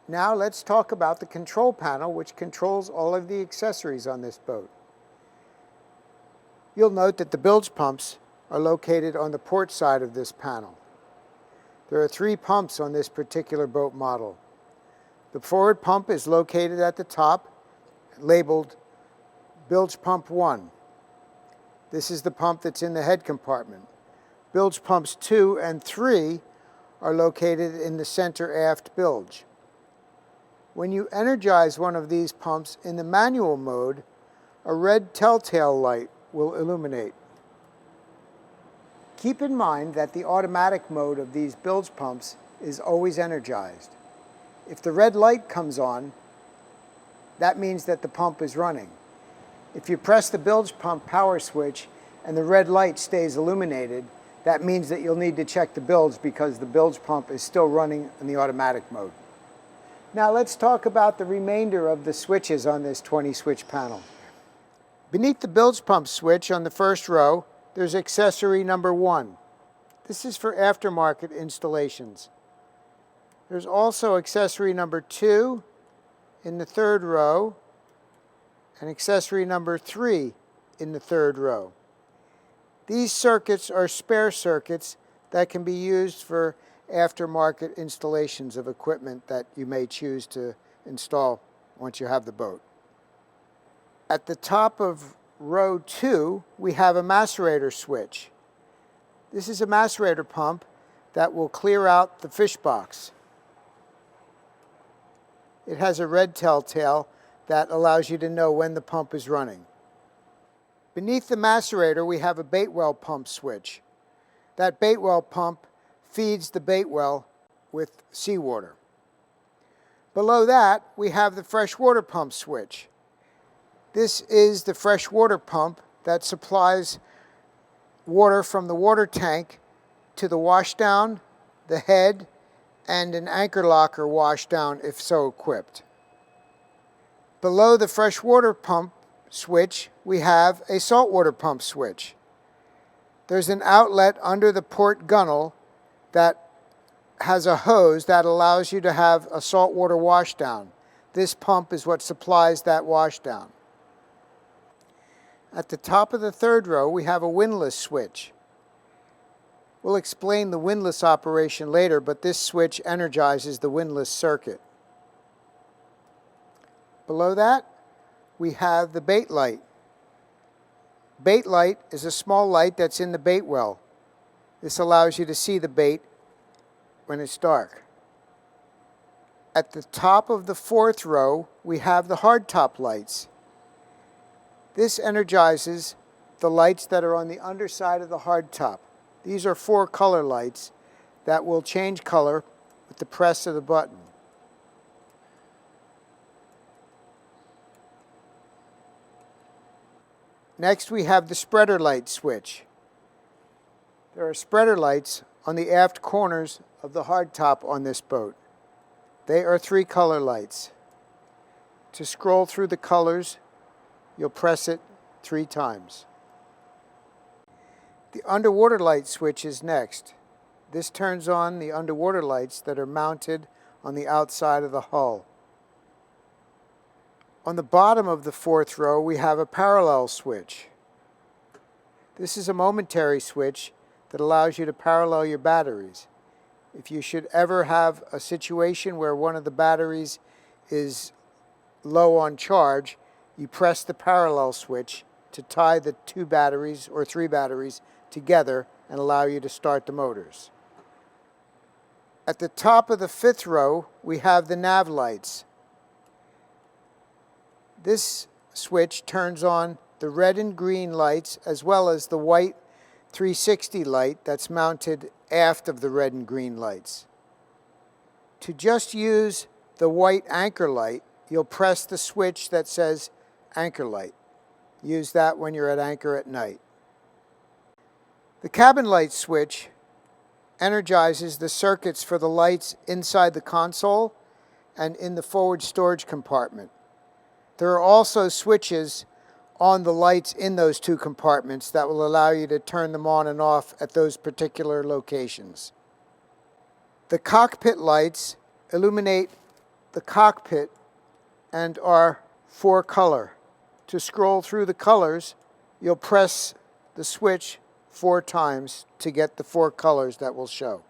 Now let's talk about the control panel, which controls all of the accessories on this boat. You'll note that the bilge pumps are located on the port side of this panel. There are 3 pumps on this particular boat model. The forward pump is located at the top, labeled Bilge Pump 1. This is the pump that's in the head compartment. Bilge Pumps 2 and 3 are located in the center aft bilge. When you energize one of these pumps in the manual mode, a red telltale light will illuminate. Keep in mind that the automatic mode of these bilge pumps is always energized. If the red light comes on, that means that the pump is running. If you press the bilge pump power switch and the red light stays illuminated, that means that you'll need to check the bilge because the bilge pump is still running in the automatic mode. Now let's talk about the remainder of the switches on this 20-switch panel. Beneath the bilge pump switch on the first row, there's accessory number 1. This is for aftermarket installations. There's also accessory number 2 in the third row and accessory number 3 in the third row. These circuits are spare circuits that can be used for aftermarket installations of equipment that you may choose to install once you have the boat. At the top of row 2, we have a macerator switch. This is a macerator pump that will clear out the fish box. It has a red telltale that allows you to know when the pump is running. Beneath the macerator, we have a bait well pump switch. That bait well pump feeds the bait well with seawater. Below that, we have the freshwater pump switch. This is the freshwater pump that supplies water from the water tank to the washdown, the head, and an anchor locker washdown if so equipped. Below the freshwater pump switch, we have a saltwater pump switch. There's an outlet under the port gunnel that has a hose that allows you to have a saltwater washdown. This pump is what supplies that washdown. At the top of the third row, we have a windlass switch. We'll explain the windlass operation later, but this switch energizes the windlass circuit. Below that, we have the bait light. Bait light is a small light that's in the bait well. This allows you to see the bait when it's dark. At the top of the fourth row, we have the hardtop lights. This energizes the lights that are on the underside of the hardtop. These are 4 color lights that will change color with the press of the button. Next, we have the spreader light switch. There are spreader lights on the aft corners of the hardtop on this boat. They are 3 color lights. To scroll through the colors, you'll press it 3 times. The underwater light switch is next. This turns on the underwater lights that are mounted on the outside of the hull. On the bottom of the fourth row, we have a parallel switch. This is a momentary switch that allows you to parallel your batteries. If you should ever have a situation where one of the batteries is low on charge, you press the parallel switch to tie the 2 batteries or 3 batteries together and allow you to start the motors. At the top of the 5th row, we have the nav lights. This switch turns on the red and green lights as well as the white 360 light that's mounted aft of the red and green lights. To just use the white anchor light, you'll press the switch that says anchor light. Use that when you're at anchor at night. The cabin light switch energizes the circuits for the lights inside the console and in the forward storage compartment. There are also switches on the lights in those 2 compartments that will allow you to turn them on and off at those particular locations. The cockpit lights illuminate the cockpit and our 4-color. To scroll through the colors, you'll press the switch 4 times to get the 4 colors that will show.